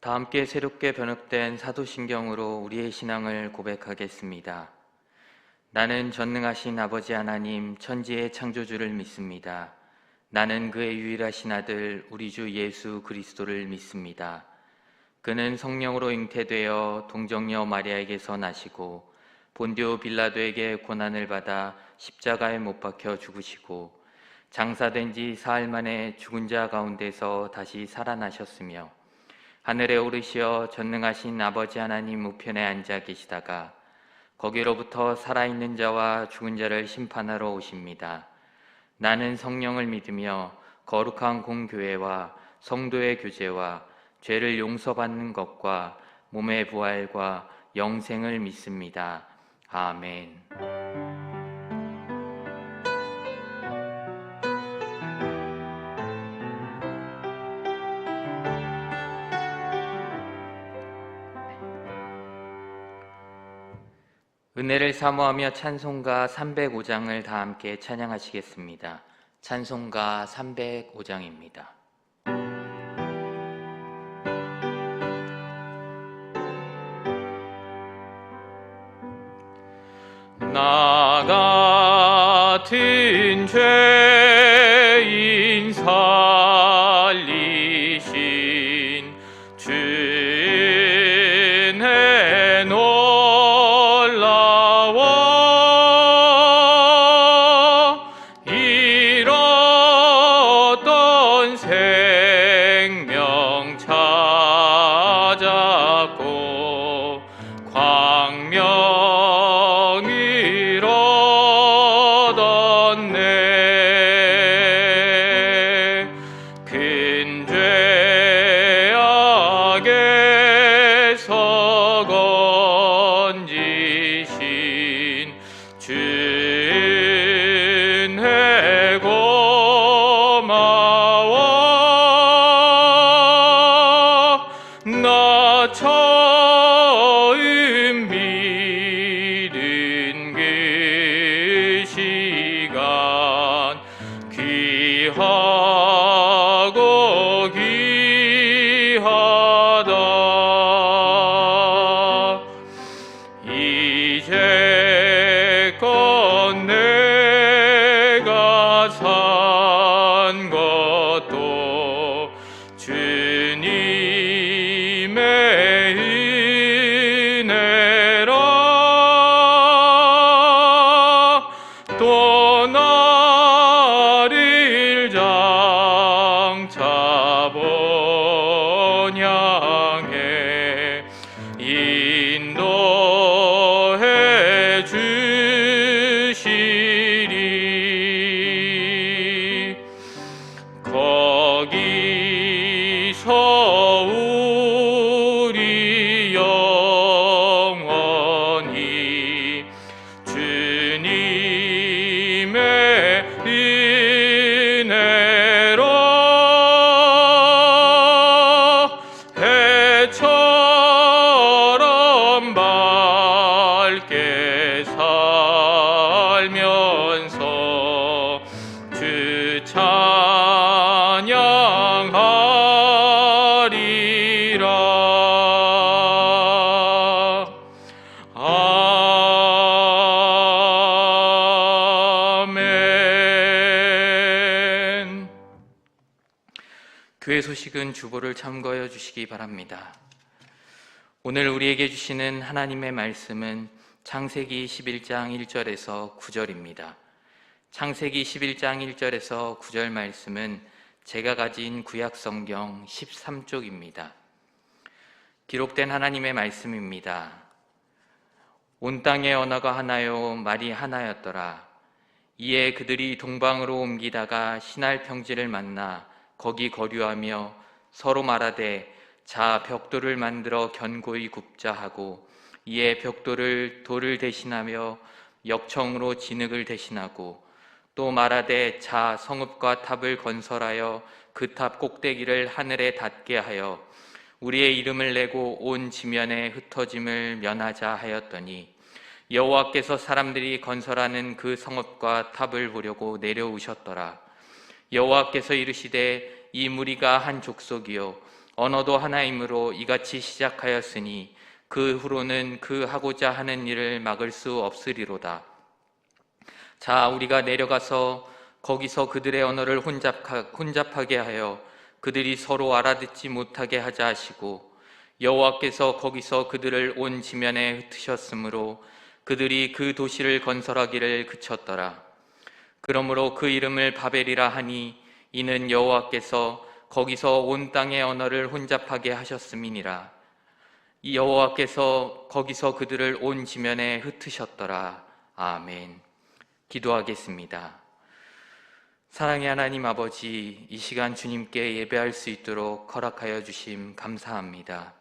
다 함께 새롭게 번역된 사도신경으로 우리의 신앙을 고백하겠습니다. 나는 전능하신 아버지 하나님 천지의 창조주를 믿습니다. 나는 그의 유일하신 아들 우리 주 예수 그리스도를 믿습니다. 그는 성령으로 잉태되어 동정녀 마리아에게서 나시고 본디오 빌라도에게 고난을 받아 십자가에 못 박혀 죽으시고 장사된 지 사흘 만에 죽은 자 가운데서 다시 살아나셨으며 하늘에 오르시어 전능하신 아버지 하나님 우편에 앉아 계시다가 거기로부터 살아있는 자와 죽은 자를 심판하러 오십니다. 나는 성령을 믿으며 거룩한 공교회와 성도의 교제와 죄를 용서받는 것과 몸의 부활과 영생을 믿습니다. 아멘. 은혜를 사모하며 찬송가 305장을 다 함께 찬양하시겠습니다. 찬송가 305장입니다. 나 같은 죄인 살리신 주의 놀라워 잃었던 생명 찾았고 광명 교회 소식은 주보를 참고해 주시기 바랍니다. 오늘 우리에게 주시는 하나님의 말씀은 창세기 11장 1절에서 9절입니다. 창세기 11장 1절에서 9절 말씀은 제가 가진 구약성경 13쪽입니다. 기록된 하나님의 말씀입니다. 온 땅의 언어가 하나요 말이 하나였더라. 이에 그들이 동방으로 옮기다가 신할 평지를 만나 거기 거류하며 서로 말하되 자 벽돌을 만들어 견고히 굽자 하고 이에 벽돌을 돌을 대신하며 역청으로 진흙을 대신하고 또 말하되 자 성읍과 탑을 건설하여 그 탑 꼭대기를 하늘에 닿게 하여 우리의 이름을 내고 온 지면에 흩어짐을 면하자 하였더니 여호와께서 사람들이 건설하는 그 성읍과 탑을 보려고 내려오셨더라. 여호와께서 이르시되 이 무리가 한 족속이요 언어도 하나이므로 이같이 시작하였으니 그 후로는 그 하고자 하는 일을 막을 수 없으리로다. 자, 우리가 내려가서 거기서 그들의 언어를 혼잡하게 하여 그들이 서로 알아듣지 못하게 하자 하시고, 여호와께서 거기서 그들을 온 지면에 흩으셨으므로 그들이 그 도시를 건설하기를 그쳤더라. 그러므로 그 이름을 바벨이라 하니 이는 여호와께서 거기서 온 땅의 언어를 혼잡하게 하셨음이니라. 이 여호와께서 거기서 그들을 온 지면에 흩으셨더라. 아멘. 기도하겠습니다. 사랑의 하나님 아버지, 이 시간 주님께 예배할 수 있도록 허락하여 주심 감사합니다.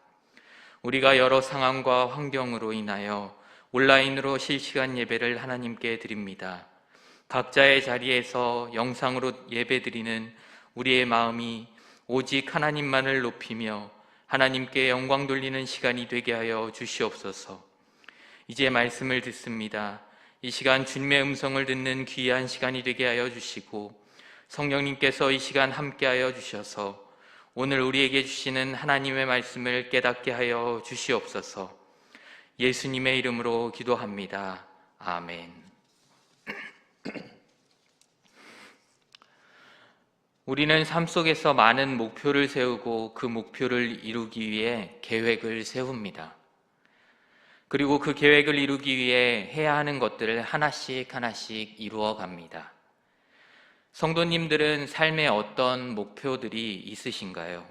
우리가 여러 상황과 환경으로 인하여 온라인으로 실시간 예배를 하나님께 드립니다. 각자의 자리에서 영상으로 예배드리는 우리의 마음이 오직 하나님만을 높이며 하나님께 영광 돌리는 시간이 되게 하여 주시옵소서. 이제 말씀을 듣습니다. 이 시간 주님의 음성을 듣는 귀한 시간이 되게 하여 주시고, 성령님께서 이 시간 함께하여 주셔서 오늘 우리에게 주시는 하나님의 말씀을 깨닫게 하여 주시옵소서. 예수님의 이름으로 기도합니다. 아멘. 우리는 삶 속에서 많은 목표를 세우고 그 목표를 이루기 위해 계획을 세웁니다. 그리고 그 계획을 이루기 위해 해야 하는 것들을 하나씩 하나씩 이루어 갑니다. 성도님들은 삶에 어떤 목표들이 있으신가요?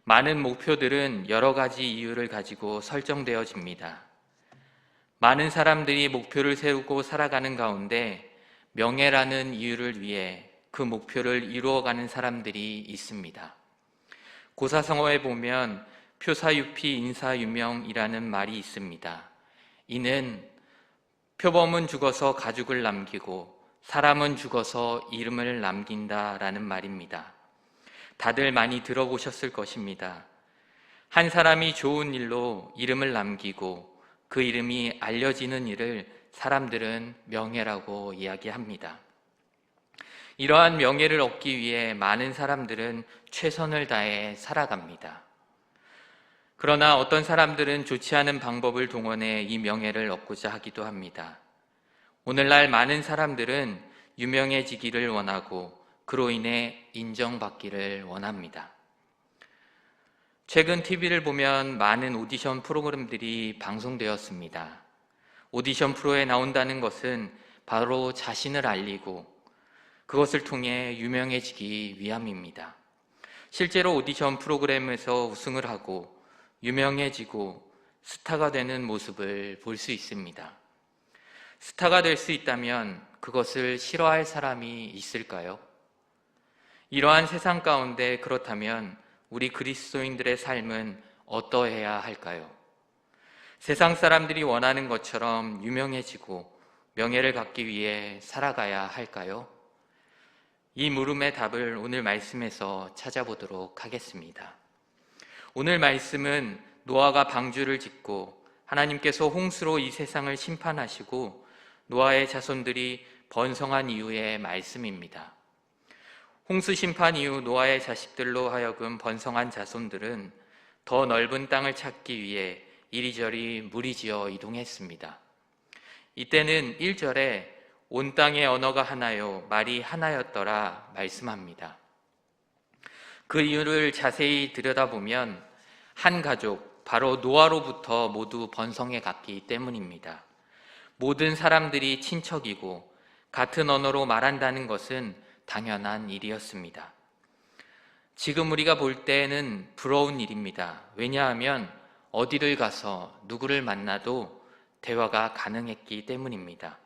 많은 목표들은 여러 가지 이유를 가지고 설정되어집니다. 많은 사람들이 목표를 세우고 살아가는 가운데 명예라는 이유를 위해 그 목표를 이루어가는 사람들이 있습니다. 고사성어에 보면 표사유피 인사유명이라는 말이 있습니다. 이는 표범은 죽어서 가죽을 남기고 사람은 죽어서 이름을 남긴다라는 말입니다. 다들 많이 들어보셨을 것입니다. 한 사람이 좋은 일로 이름을 남기고 그 이름이 알려지는 일을 사람들은 명예라고 이야기합니다. 이러한 명예를 얻기 위해 많은 사람들은 최선을 다해 살아갑니다. 그러나 어떤 사람들은 좋지 않은 방법을 동원해 이 명예를 얻고자 하기도 합니다. 오늘날 많은 사람들은 유명해지기를 원하고 그로 인해 인정받기를 원합니다. 최근 TV를 보면 많은 오디션 프로그램들이 방송되었습니다. 오디션 프로에 나온다는 것은 바로 자신을 알리고 그것을 통해 유명해지기 위함입니다. 실제로 오디션 프로그램에서 우승을 하고 유명해지고 스타가 되는 모습을 볼 수 있습니다. 스타가 될 수 있다면 그것을 싫어할 사람이 있을까요? 이러한 세상 가운데 그렇다면 우리 그리스도인들의 삶은 어떠해야 할까요? 세상 사람들이 원하는 것처럼 유명해지고 명예를 갖기 위해 살아가야 할까요? 이 물음의 답을 오늘 말씀에서 찾아보도록 하겠습니다. 오늘 말씀은 노아가 방주를 짓고 하나님께서 홍수로 이 세상을 심판하시고 노아의 자손들이 번성한 이후의 말씀입니다. 홍수 심판 이후 노아의 자식들로 하여금 번성한 자손들은 더 넓은 땅을 찾기 위해 이리저리 무리지어 이동했습니다. 이때는 1절에 온 땅의 언어가 하나요 말이 하나였더라 말씀합니다. 그 이유를 자세히 들여다보면 한 가족, 바로 노아로부터 모두 번성해 갔기 때문입니다. 모든 사람들이 친척이고 같은 언어로 말한다는 것은 당연한 일이었습니다. 지금 우리가 볼 때는 부러운 일입니다. 왜냐하면 어디를 가서 누구를 만나도 대화가 가능했기 때문입니다.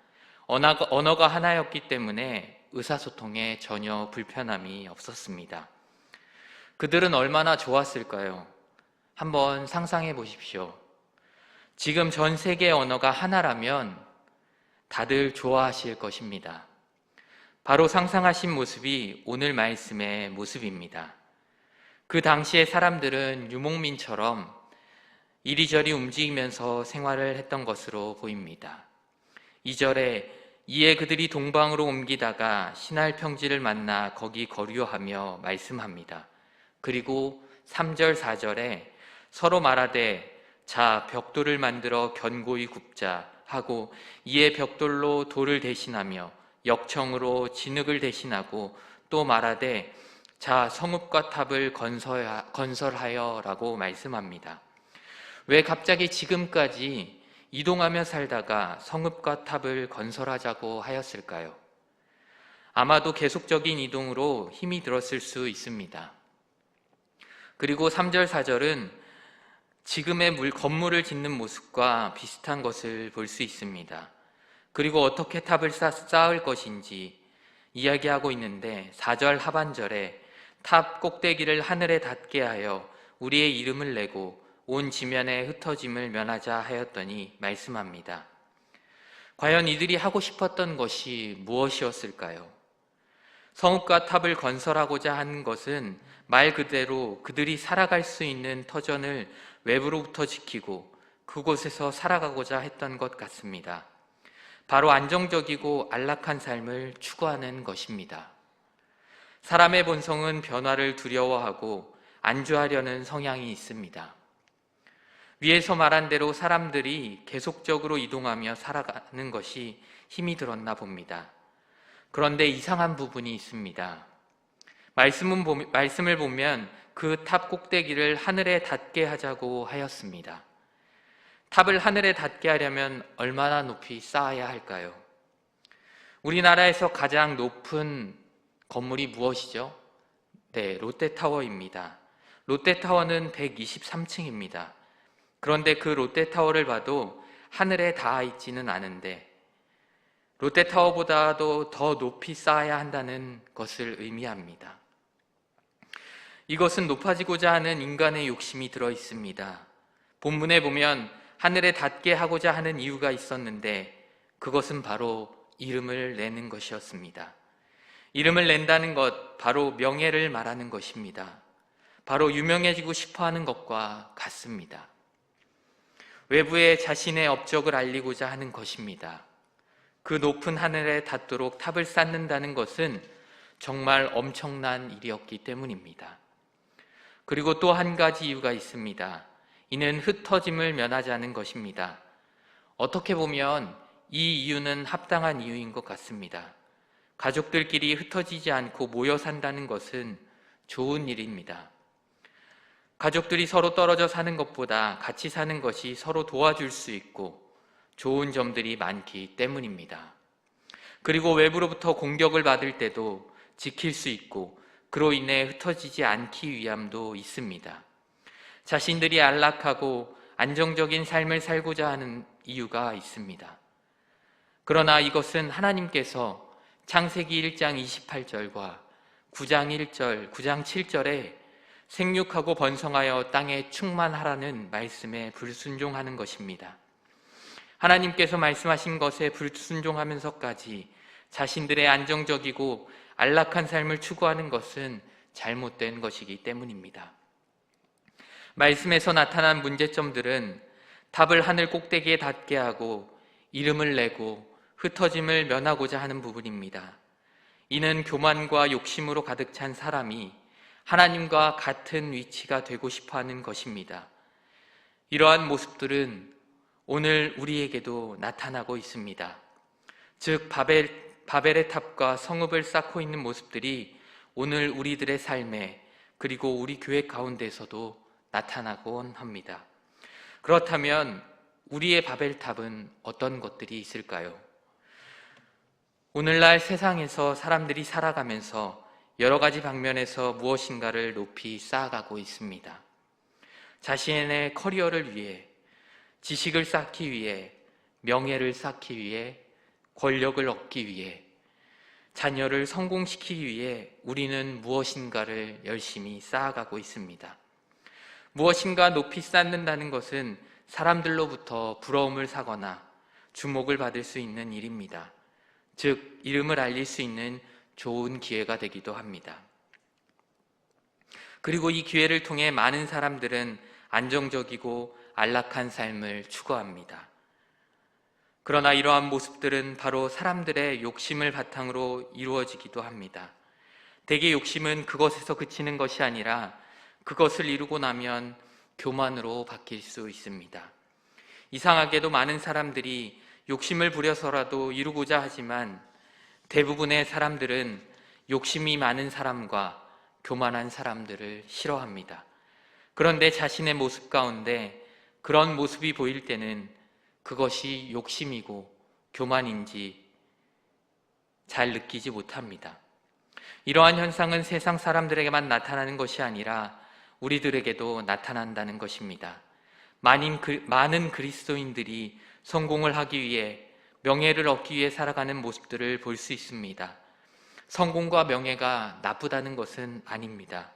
언어가 하나였기 때문에 의사소통에 전혀 불편함이 없었습니다. 그들은 얼마나 좋았을까요? 한번 상상해 보십시오. 지금 전 세계의 언어가 하나라면 다들 좋아하실 것입니다. 바로 상상하신 모습이 오늘 말씀의 모습입니다. 그 당시의 사람들은 유목민처럼 이리저리 움직이면서 생활을 했던 것으로 보입니다. 2절에 이에 그들이 동방으로 옮기다가 신할 평지를 만나 거기 거류하며 말씀합니다. 그리고 3절, 4절에 서로 말하되 자 벽돌을 만들어 견고히 굽자 하고 이에 벽돌로 돌을 대신하며 역청으로 진흙을 대신하고 또 말하되 자 성읍과 탑을 건설하여 라고 말씀합니다. 왜 갑자기 지금까지 이동하며 살다가 성읍과 탑을 건설하자고 하였을까요? 아마도 계속적인 이동으로 힘이 들었을 수 있습니다. 그리고 3절, 4절은 지금의 건물을 짓는 모습과 비슷한 것을 볼 수 있습니다. 그리고 어떻게 탑을 쌓을 것인지 이야기하고 있는데 4절 하반절에 탑 꼭대기를 하늘에 닿게 하여 우리의 이름을 내고 온 지면에 흩어짐을 면하자 하였더니 말씀합니다. 과연 이들이 하고 싶었던 것이 무엇이었을까요? 성읍과 탑을 건설하고자 한 것은 말 그대로 그들이 살아갈 수 있는 터전을 외부로부터 지키고 그곳에서 살아가고자 했던 것 같습니다. 바로 안정적이고 안락한 삶을 추구하는 것입니다. 사람의 본성은 변화를 두려워하고 안주하려는 성향이 있습니다. 위에서 말한 대로 사람들이 계속적으로 이동하며 살아가는 것이 힘이 들었나 봅니다. 그런데 이상한 부분이 있습니다. 말씀을 보면 그 탑 꼭대기를 하늘에 닿게 하자고 하였습니다. 탑을 하늘에 닿게 하려면 얼마나 높이 쌓아야 할까요? 우리나라에서 가장 높은 건물이 무엇이죠? 네, 롯데타워입니다. 롯데타워는 123층입니다. 그런데 그 롯데타워를 봐도 하늘에 닿아 있지는 않은데 롯데타워보다도 더 높이 쌓아야 한다는 것을 의미합니다. 이것은 높아지고자 하는 인간의 욕심이 들어 있습니다. 본문에 보면 하늘에 닿게 하고자 하는 이유가 있었는데 그것은 바로 이름을 내는 것이었습니다. 이름을 낸다는 것, 바로 명예를 말하는 것입니다. 바로 유명해지고 싶어하는 것과 같습니다. 외부에 자신의 업적을 알리고자 하는 것입니다. 그 높은 하늘에 닿도록 탑을 쌓는다는 것은 정말 엄청난 일이었기 때문입니다. 그리고 또 한 가지 이유가 있습니다. 이는 흩어짐을 면하자는 것입니다. 어떻게 보면 이 이유는 합당한 이유인 것 같습니다. 가족들끼리 흩어지지 않고 모여 산다는 것은 좋은 일입니다. 가족들이 서로 떨어져 사는 것보다 같이 사는 것이 서로 도와줄 수 있고 좋은 점들이 많기 때문입니다. 그리고 외부로부터 공격을 받을 때도 지킬 수 있고 그로 인해 흩어지지 않기 위함도 있습니다. 자신들이 안락하고 안정적인 삶을 살고자 하는 이유가 있습니다. 그러나 이것은 하나님께서 창세기 1장 28절과 9장 1절, 9장 7절에 생육하고 번성하여 땅에 충만하라는 말씀에 불순종하는 것입니다. 하나님께서 말씀하신 것에 불순종하면서까지 자신들의 안정적이고 안락한 삶을 추구하는 것은 잘못된 것이기 때문입니다. 말씀에서 나타난 문제점들은 탑을 하늘 꼭대기에 닿게 하고 이름을 내고 흩어짐을 면하고자 하는 부분입니다. 이는 교만과 욕심으로 가득 찬 사람이 하나님과 같은 위치가 되고 싶어하는 것입니다. 이러한 모습들은 오늘 우리에게도 나타나고 있습니다. 즉 바벨의 탑과 성읍을 쌓고 있는 모습들이 오늘 우리들의 삶에 그리고 우리 교회 가운데서도 나타나곤 합니다. 그렇다면 우리의 바벨탑은 어떤 것들이 있을까요? 오늘날 세상에서 사람들이 살아가면서 여러 가지 방면에서 무엇인가를 높이 쌓아가고 있습니다. 자신의 커리어를 위해, 지식을 쌓기 위해, 명예를 쌓기 위해, 권력을 얻기 위해, 자녀를 성공시키기 위해 우리는 무엇인가를 열심히 쌓아가고 있습니다. 무엇인가 높이 쌓는다는 것은 사람들로부터 부러움을 사거나 주목을 받을 수 있는 일입니다. 즉, 이름을 알릴 수 있는 좋은 기회가 되기도 합니다. 그리고 이 기회를 통해 많은 사람들은 안정적이고 안락한 삶을 추구합니다. 그러나 이러한 모습들은 바로 사람들의 욕심을 바탕으로 이루어지기도 합니다. 대개 욕심은 그것에서 그치는 것이 아니라 그것을 이루고 나면 교만으로 바뀔 수 있습니다. 이상하게도 많은 사람들이 욕심을 부려서라도 이루고자 하지만 대부분의 사람들은 욕심이 많은 사람과 교만한 사람들을 싫어합니다. 그런데 자신의 모습 가운데 그런 모습이 보일 때는 그것이 욕심이고 교만인지 잘 느끼지 못합니다. 이러한 현상은 세상 사람들에게만 나타나는 것이 아니라 우리들에게도 나타난다는 것입니다. 많은 그리스도인들이 성공을 하기 위해, 명예를 얻기 위해 살아가는 모습들을 볼 수 있습니다. 성공과 명예가 나쁘다는 것은 아닙니다.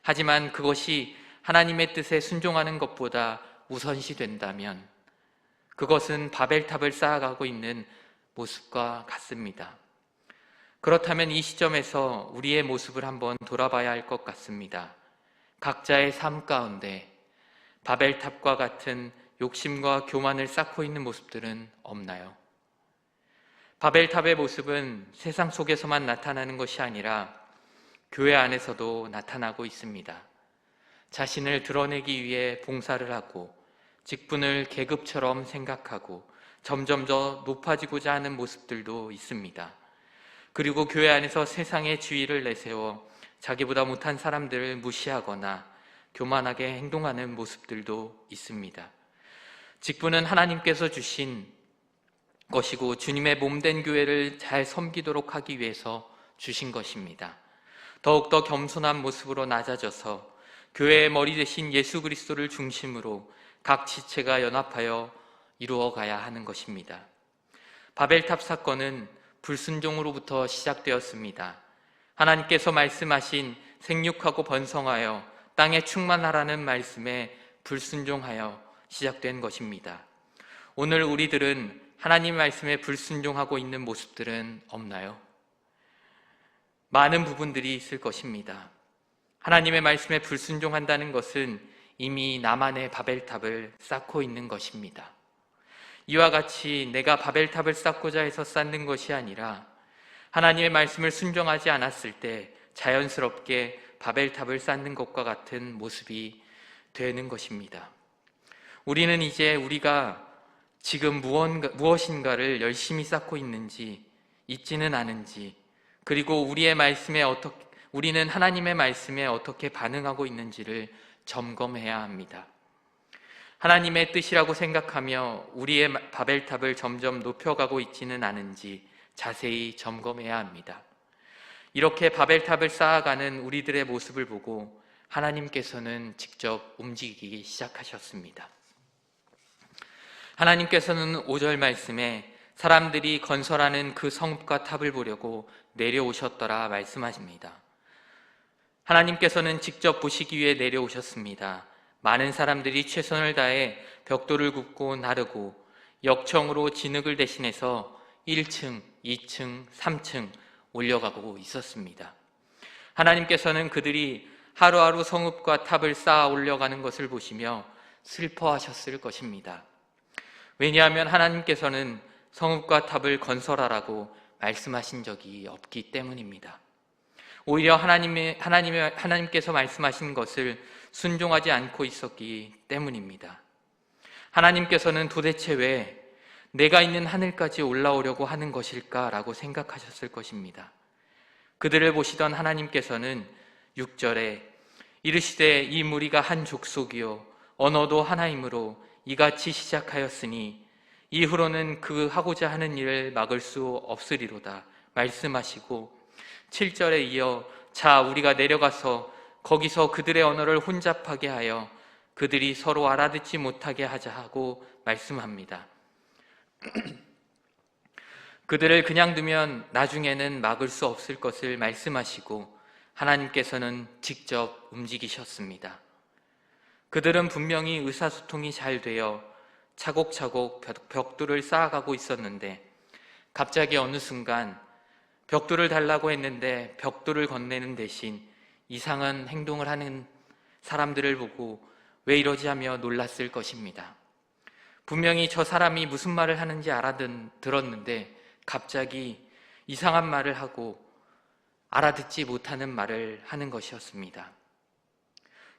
하지만 그것이 하나님의 뜻에 순종하는 것보다 우선시 된다면 그것은 바벨탑을 쌓아가고 있는 모습과 같습니다. 그렇다면 이 시점에서 우리의 모습을 한번 돌아봐야 할 것 같습니다. 각자의 삶 가운데 바벨탑과 같은 욕심과 교만을 쌓고 있는 모습들은 없나요? 바벨탑의 모습은 세상 속에서만 나타나는 것이 아니라 교회 안에서도 나타나고 있습니다. 자신을 드러내기 위해 봉사를 하고 직분을 계급처럼 생각하고 점점 더 높아지고자 하는 모습들도 있습니다. 그리고 교회 안에서 세상의 주의를 내세워 자기보다 못한 사람들을 무시하거나 교만하게 행동하는 모습들도 있습니다. 직분은 하나님께서 주신 것이고 주님의 몸된 교회를 잘 섬기도록 하기 위해서 주신 것입니다. 더욱더 겸손한 모습으로 낮아져서 교회의 머리 대신 예수 그리스도를 중심으로 각 지체가 연합하여 이루어가야 하는 것입니다. 바벨탑 사건은 불순종으로부터 시작되었습니다. 하나님께서 말씀하신 생육하고 번성하여 땅에 충만하라는 말씀에 불순종하여 시작된 것입니다. 오늘 우리들은 하나님 말씀에 불순종하고 있는 모습들은 없나요? 많은 부분들이 있을 것입니다. 하나님의 말씀에 불순종한다는 것은 이미 나만의 바벨탑을 쌓고 있는 것입니다. 이와 같이 내가 바벨탑을 쌓고자 해서 쌓는 것이 아니라 하나님의 말씀을 순종하지 않았을 때 자연스럽게 바벨탑을 쌓는 것과 같은 모습이 되는 것입니다. 우리는 이제 우리가 지금 무엇인가를 열심히 쌓고 있는지 잊지는 않은지, 그리고 우리는 하나님의 말씀에 어떻게 반응하고 있는지를 점검해야 합니다. 하나님의 뜻이라고 생각하며 우리의 바벨탑을 점점 높여가고 있지는 않은지 자세히 점검해야 합니다. 이렇게 바벨탑을 쌓아가는 우리들의 모습을 보고 하나님께서는 직접 움직이기 시작하셨습니다. 하나님께서는 5절 말씀에 사람들이 건설하는 그 성읍과 탑을 보려고 내려오셨더라 말씀하십니다. 하나님께서는 직접 보시기 위해 내려오셨습니다. 많은 사람들이 최선을 다해 벽돌을 굽고 나르고 역청으로 진흙을 대신해서 1층, 2층, 3층 올려가고 있었습니다. 하나님께서는 그들이 하루하루 성읍과 탑을 쌓아 올려가는 것을 보시며 슬퍼하셨을 것입니다. 왜냐하면 하나님께서는 성읍과 탑을 건설하라고 말씀하신 적이 없기 때문입니다. 오히려 하나님께서 말씀하신 것을 순종하지 않고 있었기 때문입니다. 하나님께서는 도대체 왜 내가 있는 하늘까지 올라오려고 하는 것일까라고 생각하셨을 것입니다. 그들을 보시던 하나님께서는 6절에 이르시되 이 무리가 한 족속이요 언어도 하나이므로 이같이 시작하였으니 이후로는 그 하고자 하는 일을 막을 수 없으리로다 말씀하시고 7절에 이어 자 우리가 내려가서 거기서 그들의 언어를 혼잡하게 하여 그들이 서로 알아듣지 못하게 하자 하고 말씀합니다. 그들을 그냥 두면 나중에는 막을 수 없을 것을 말씀하시고 하나님께서는 직접 움직이셨습니다. 그들은 분명히 의사소통이 잘 되어 차곡차곡 벽돌을 쌓아가고 있었는데 갑자기 어느 순간 벽돌을 달라고 했는데 벽돌을 건네는 대신 이상한 행동을 하는 사람들을 보고 왜 이러지 하며 놀랐을 것입니다. 분명히 저 사람이 무슨 말을 하는지 들었는데 갑자기 이상한 말을 하고 알아듣지 못하는 말을 하는 것이었습니다.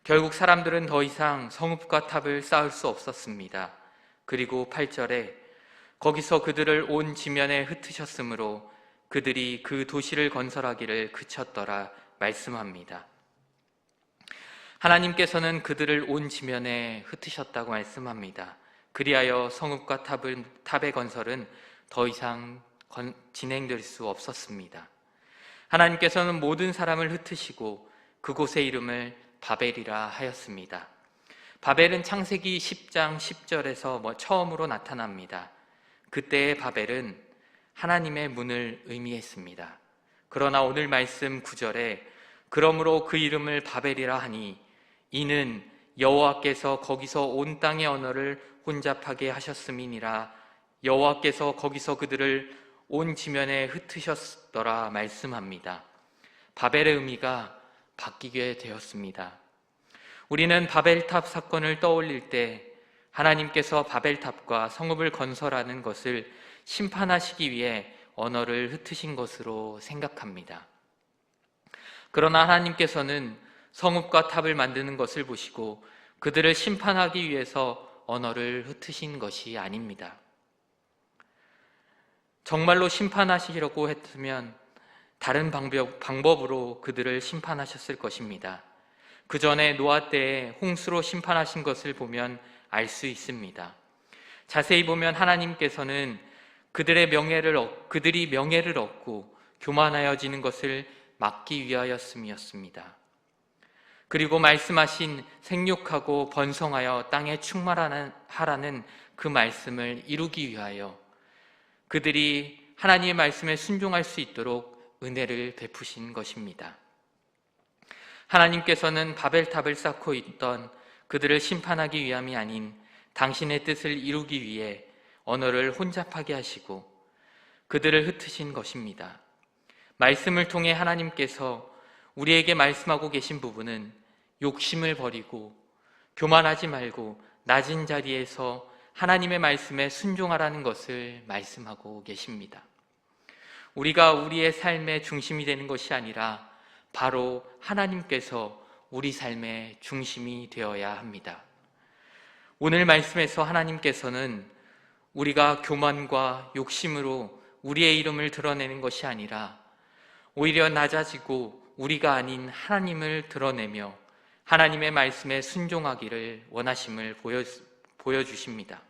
결국 사람들은 더 이상 성읍과 탑을 쌓을 수 없었습니다. 그리고 8절에 거기서 그들을 온 지면에 흩으셨으므로 그들이 그 도시를 건설하기를 그쳤더라 말씀합니다. 하나님께서는 그들을 온 지면에 흩으셨다고 말씀합니다. 그리하여 성읍과 탑의 건설은 더 이상 진행될 수 없었습니다. 하나님께서는 모든 사람을 흩으시고 그곳의 이름을 바벨이라 하였습니다. 바벨은 창세기 10장 10절에서 처음으로 나타납니다. 그때의 바벨은 하나님의 문을 의미했습니다. 그러나 오늘 말씀 9절에 그러므로 그 이름을 바벨이라 하니 이는 여호와께서 거기서 온 땅의 언어를 혼잡하게 하셨음이니라. 여호와께서 거기서 그들을 온 지면에 흩으셨더라 말씀합니다. 바벨의 의미가 바뀌게 되었습니다. 우리는 바벨탑 사건을 떠올릴 때 하나님께서 바벨탑과 성읍을 건설하는 것을 심판하시기 위해 언어를 흩으신 것으로 생각합니다. 그러나 하나님께서는 성읍과 탑을 만드는 것을 보시고 그들을 심판하기 위해서 언어를 흩으신 것이 아닙니다. 정말로 심판하시려고 했으면 다른 방법으로 그들을 심판하셨을 것입니다. 그 전에 노아 때에 홍수로 심판하신 것을 보면 알 수 있습니다. 자세히 보면 하나님께서는 그들이 명예를 얻고 교만하여지는 것을 막기 위하였음이었습니다. 그리고 말씀하신 생육하고 번성하여 땅에 충만하라는 그 말씀을 이루기 위하여 그들이 하나님의 말씀에 순종할 수 있도록 은혜를 베푸신 것입니다. 하나님께서는 바벨탑을 쌓고 있던 그들을 심판하기 위함이 아닌 당신의 뜻을 이루기 위해 언어를 혼잡하게 하시고 그들을 흩으신 것입니다. 말씀을 통해 하나님께서 우리에게 말씀하고 계신 부분은 욕심을 버리고 교만하지 말고 낮은 자리에서 하나님의 말씀에 순종하라는 것을 말씀하고 계십니다. 우리가 우리의 삶의 중심이 되는 것이 아니라 바로 하나님께서 우리 삶의 중심이 되어야 합니다. 오늘 말씀에서 하나님께서는 우리가 교만과 욕심으로 우리의 이름을 드러내는 것이 아니라 오히려 낮아지고 우리가 아닌 하나님을 드러내며 하나님의 말씀에 순종하기를 원하심을 보여주십니다.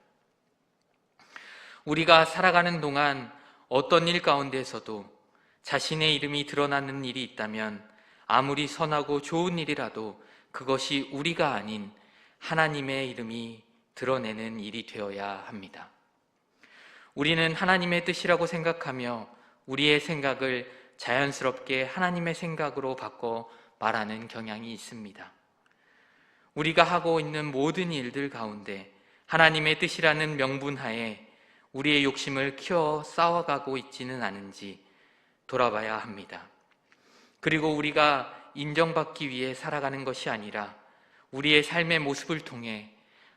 우리가 살아가는 동안 어떤 일 가운데서도 자신의 이름이 드러나는 일이 있다면 아무리 선하고 좋은 일이라도 그것이 우리가 아닌 하나님의 이름이 드러내는 일이 되어야 합니다. 우리는 하나님의 뜻이라고 생각하며 우리의 생각을 자연스럽게 하나님의 생각으로 바꿔 말하는 경향이 있습니다. 우리가 하고 있는 모든 일들 가운데 하나님의 뜻이라는 명분하에 우리의 욕심을 키워 쌓아가고 있지는 않은지 돌아봐야 합니다. 그리고 우리가 인정받기 위해 살아가는 것이 아니라 우리의 삶의 모습을 통해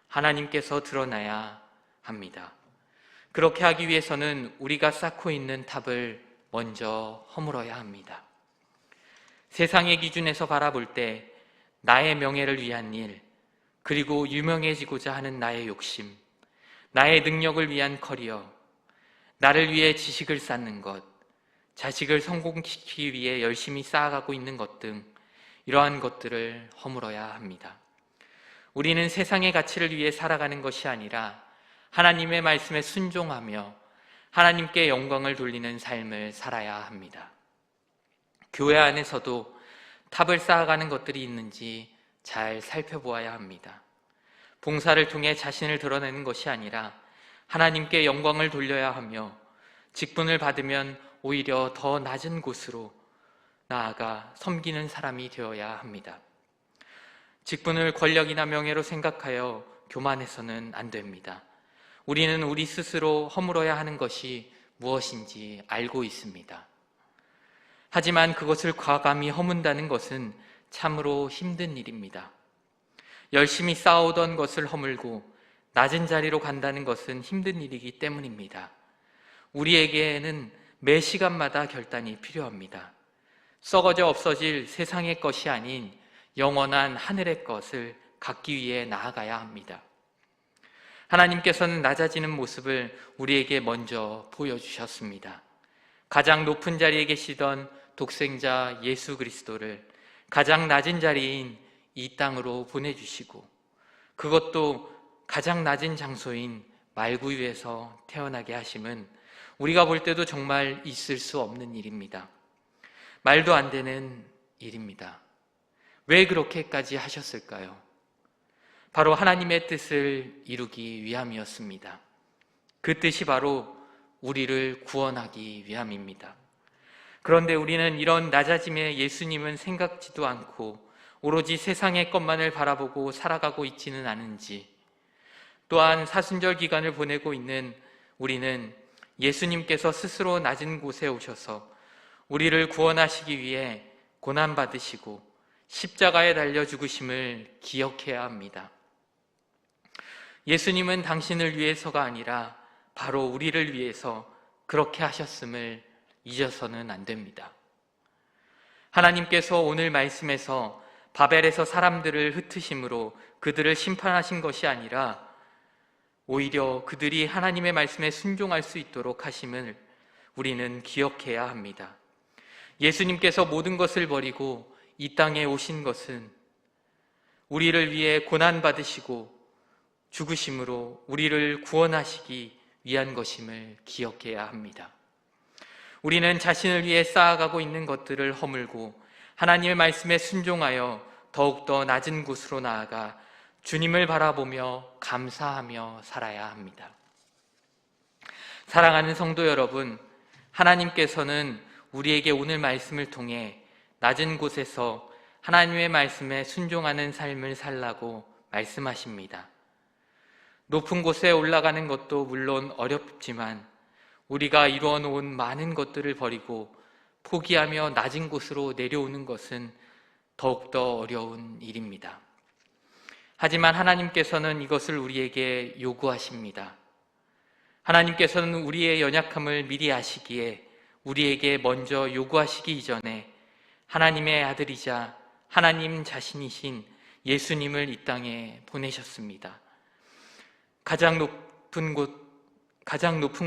하나님께서 드러나야 합니다. 그렇게 하기 위해서는 우리가 쌓고 있는 탑을 먼저 허물어야 합니다. 세상의 기준에서 바라볼 때 나의 명예를 위한 일, 그리고 유명해지고자 하는 나의 욕심, 나의 능력을 위한 커리어, 나를 위해 지식을 쌓는 것, 자식을 성공시키기 위해 열심히 쌓아가고 있는 것 등 이러한 것들을 허물어야 합니다. 우리는 세상의 가치를 위해 살아가는 것이 아니라 하나님의 말씀에 순종하며 하나님께 영광을 돌리는 삶을 살아야 합니다. 교회 안에서도 탑을 쌓아가는 것들이 있는지 잘 살펴보아야 합니다. 봉사를 통해 자신을 드러내는 것이 아니라 하나님께 영광을 돌려야 하며 직분을 받으면 오히려 더 낮은 곳으로 나아가 섬기는 사람이 되어야 합니다. 직분을 권력이나 명예로 생각하여 교만해서는 안 됩니다. 우리는 우리 스스로 허물어야 하는 것이 무엇인지 알고 있습니다. 하지만 그것을 과감히 허문다는 것은 참으로 힘든 일입니다. 열심히 쌓아오던 것을 허물고 낮은 자리로 간다는 것은 힘든 일이기 때문입니다. 우리에게는 매 시간마다 결단이 필요합니다. 썩어져 없어질 세상의 것이 아닌 영원한 하늘의 것을 갖기 위해 나아가야 합니다. 하나님께서는 낮아지는 모습을 우리에게 먼저 보여주셨습니다. 가장 높은 자리에 계시던 독생자 예수 그리스도를 가장 낮은 자리인 이 땅으로 보내주시고, 그것도 가장 낮은 장소인 말구 위에서 태어나게 하심은 우리가 볼 때도 정말 있을 수 없는 일입니다. 말도 안 되는 일입니다. 왜 그렇게까지 하셨을까요? 바로 하나님의 뜻을 이루기 위함이었습니다. 그 뜻이 바로 우리를 구원하기 위함입니다. 그런데 우리는 이런 낮아짐에 예수님은 생각지도 않고 오로지 세상의 것만을 바라보고 살아가고 있지는 않은지, 또한 사순절 기간을 보내고 있는 우리는 예수님께서 스스로 낮은 곳에 오셔서 우리를 구원하시기 위해 고난받으시고 십자가에 달려 죽으심을 기억해야 합니다. 예수님은 당신을 위해서가 아니라 바로 우리를 위해서 그렇게 하셨음을 잊어서는 안 됩니다. 하나님께서 오늘 말씀에서 바벨에서 사람들을 흩으심으로 그들을 심판하신 것이 아니라 오히려 그들이 하나님의 말씀에 순종할 수 있도록 하심을 우리는 기억해야 합니다. 예수님께서 모든 것을 버리고 이 땅에 오신 것은 우리를 위해 고난받으시고 죽으심으로 우리를 구원하시기 위한 것임을 기억해야 합니다. 우리는 자신을 위해 쌓아가고 있는 것들을 허물고 하나님의 말씀에 순종하여 더욱더 낮은 곳으로 나아가 주님을 바라보며 감사하며 살아야 합니다. 사랑하는 성도 여러분, 하나님께서는 우리에게 오늘 말씀을 통해 낮은 곳에서 하나님의 말씀에 순종하는 삶을 살라고 말씀하십니다. 높은 곳에 올라가는 것도 물론 어렵지만 우리가 이루어 놓은 많은 것들을 버리고 포기하며 낮은 곳으로 내려오는 것은 더욱더 어려운 일입니다. 하지만 하나님께서는 이것을 우리에게 요구하십니다. 하나님께서는 우리의 연약함을 미리 아시기에 우리에게 먼저 요구하시기 이전에 하나님의 아들이자 하나님 자신이신 예수님을 이 땅에 보내셨습니다. 가장 높은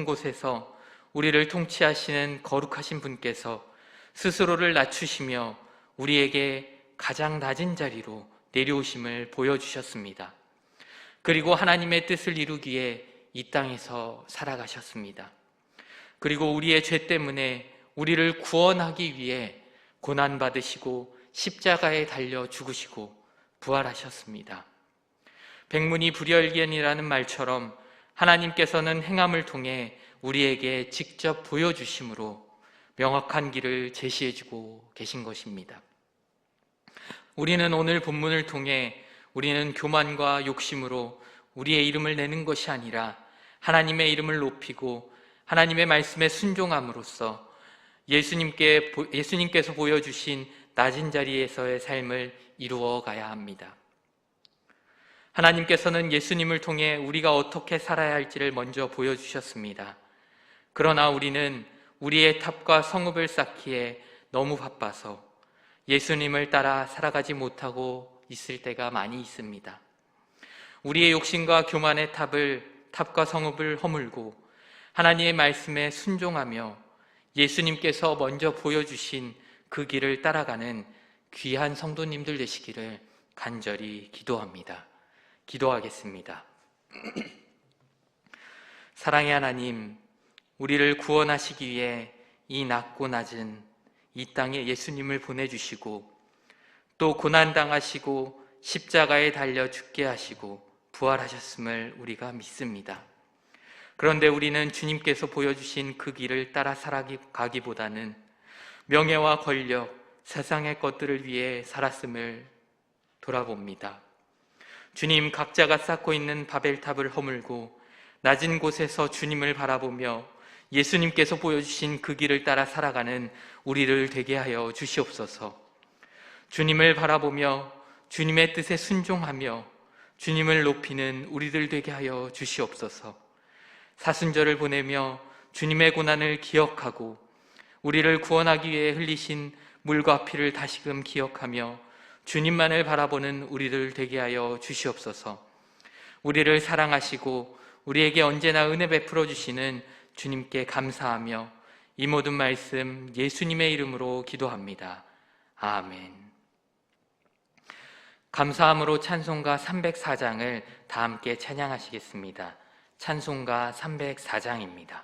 곳에서 우리를 통치하시는 거룩하신 분께서 스스로를 낮추시며 우리에게 가장 낮은 자리로 내려오심을 보여주셨습니다. 그리고 하나님의 뜻을 이루기에 이 땅에서 살아가셨습니다. 그리고 우리의 죄 때문에 우리를 구원하기 위해 고난받으시고 십자가에 달려 죽으시고 부활하셨습니다. 백문이 불여일견이라는 말처럼 하나님께서는 행함을 통해 우리에게 직접 보여주심으로 명확한 길을 제시해주고 계신 것입니다. 우리는 오늘 본문을 통해 우리는 교만과 욕심으로 우리의 이름을 내는 것이 아니라 하나님의 이름을 높이고 하나님의 말씀에 순종함으로써 예수님께서 보여주신 낮은 자리에서의 삶을 이루어 가야 합니다. 하나님께서는 예수님을 통해 우리가 어떻게 살아야 할지를 먼저 보여주셨습니다. 그러나 우리는 우리의 탑과 성읍을 쌓기에 너무 바빠서 예수님을 따라 살아가지 못하고 있을 때가 많이 있습니다. 우리의 욕심과 교만의 탑과 성읍을 허물고 하나님의 말씀에 순종하며 예수님께서 먼저 보여주신 그 길을 따라가는 귀한 성도님들 되시기를 간절히 기도합니다. 기도하겠습니다. 사랑의 하나님, 우리를 구원하시기 위해 이 낮고 낮은 이 땅에 예수님을 보내주시고 또 고난당하시고 십자가에 달려 죽게 하시고 부활하셨음을 우리가 믿습니다. 그런데 우리는 주님께서 보여주신 그 길을 따라 살아가기보다는 명예와 권력, 세상의 것들을 위해 살았음을 돌아봅니다. 주님, 각자가 쌓고 있는 바벨탑을 허물고 낮은 곳에서 주님을 바라보며 예수님께서 보여주신 그 길을 따라 살아가는 우리를 되게 하여 주시옵소서. 주님을 바라보며 주님의 뜻에 순종하며 주님을 높이는 우리들 되게 하여 주시옵소서. 사순절을 보내며 주님의 고난을 기억하고 우리를 구원하기 위해 흘리신 물과 피를 다시금 기억하며 주님만을 바라보는 우리들 되게 하여 주시옵소서. 우리를 사랑하시고 우리에게 언제나 은혜 베풀어 주시는 주님께 감사하며 이 모든 말씀 예수님의 이름으로 기도합니다. 아멘. 감사함으로 찬송가 304장을 다 함께 찬양하시겠습니다. 찬송가 304장입니다.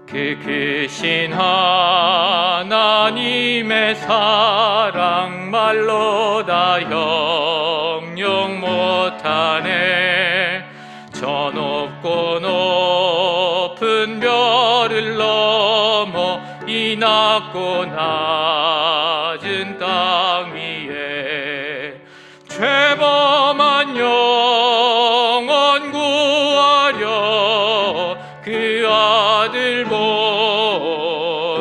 그 크신 하나님의 사랑 말로 다 형용 못하네. 저 높고 높은 별을 넘어 이 낮고 낮은 땅 위에 죄범한 영혼 구하려 그 아들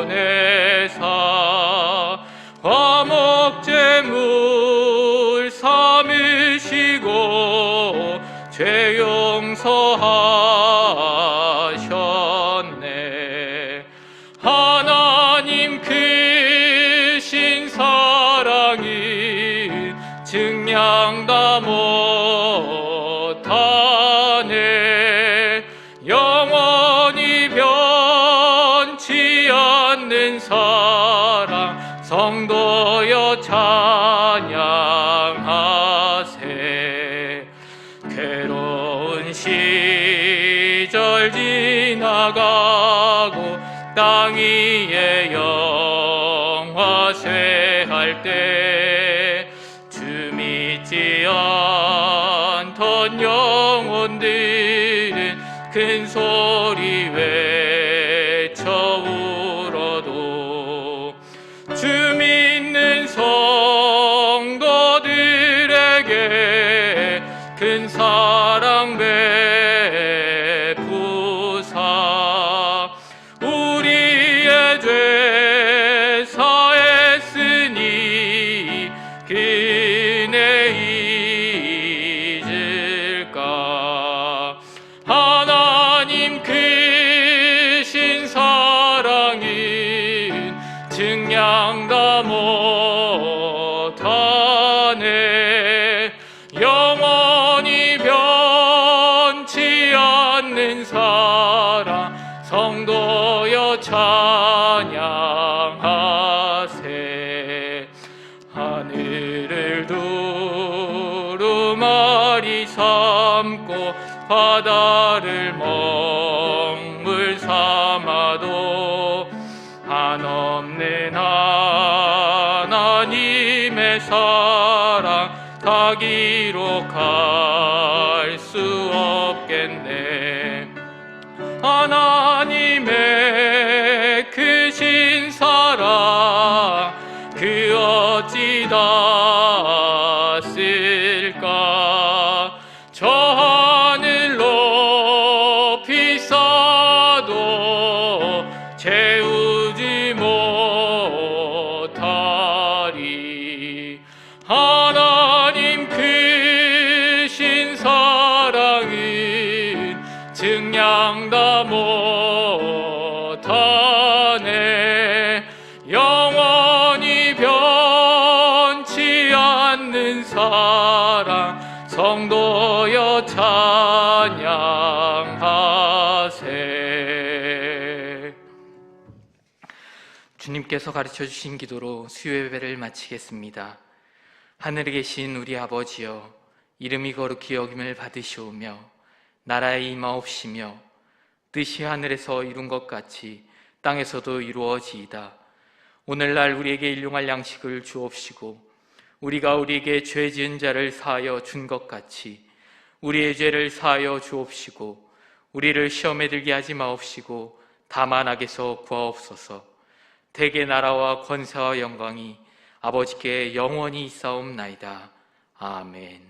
보내사 화목제물 삼으시고 죄 용서하셨네. 하나님 크신 사랑이 증량 다 못하네. 영원히 변치 않는 사랑 성도여 찬양하세. 괴로운 시절 지나가고 땅 위에 영화쇠할 때 주 믿지 않던 영혼들은 큰 소리 외쳐 울어도 주 믿는 성도들에게 큰 사랑 베푸사 우리의 죄 사했으니 그네 잊을까. 하나님 크신 사랑은 증량 다 못하네. 영원히 변치 않는 사랑 성도여 찬양하세. 하늘을 두루마리 삼고 바다를 먹물 삼아도 한없는 하나님의 사랑 다 기록할 수 없겠네. 하나님의 크신 사랑 그 어찌 닿았을까. 저 하늘 높이 쌓아도 채우지 못하리. 하나님 크신 사랑은 증량 다 못하네. 영원히 변치 않는 사랑 성도여 찬양하세. 주님께서 가르쳐 주신 기도로 수요 예배를 마치겠습니다. 하늘에 계신 우리 아버지여, 이름이 거룩히 여김을 받으시오며 나라의 임하옵시며 뜻이 하늘에서 이룬 것 같이 땅에서도 이루어지이다. 오늘날 우리에게 일용할 양식을 주옵시고 우리가 우리에게 죄 지은 자를 사하여 준 것 같이 우리의 죄를 사하여 주옵시고 우리를 시험에 들게 하지 마옵시고 다만 악에서 구하옵소서. 대개 나라와 권세와 영광이 아버지께 영원히 있사옵나이다. 아멘.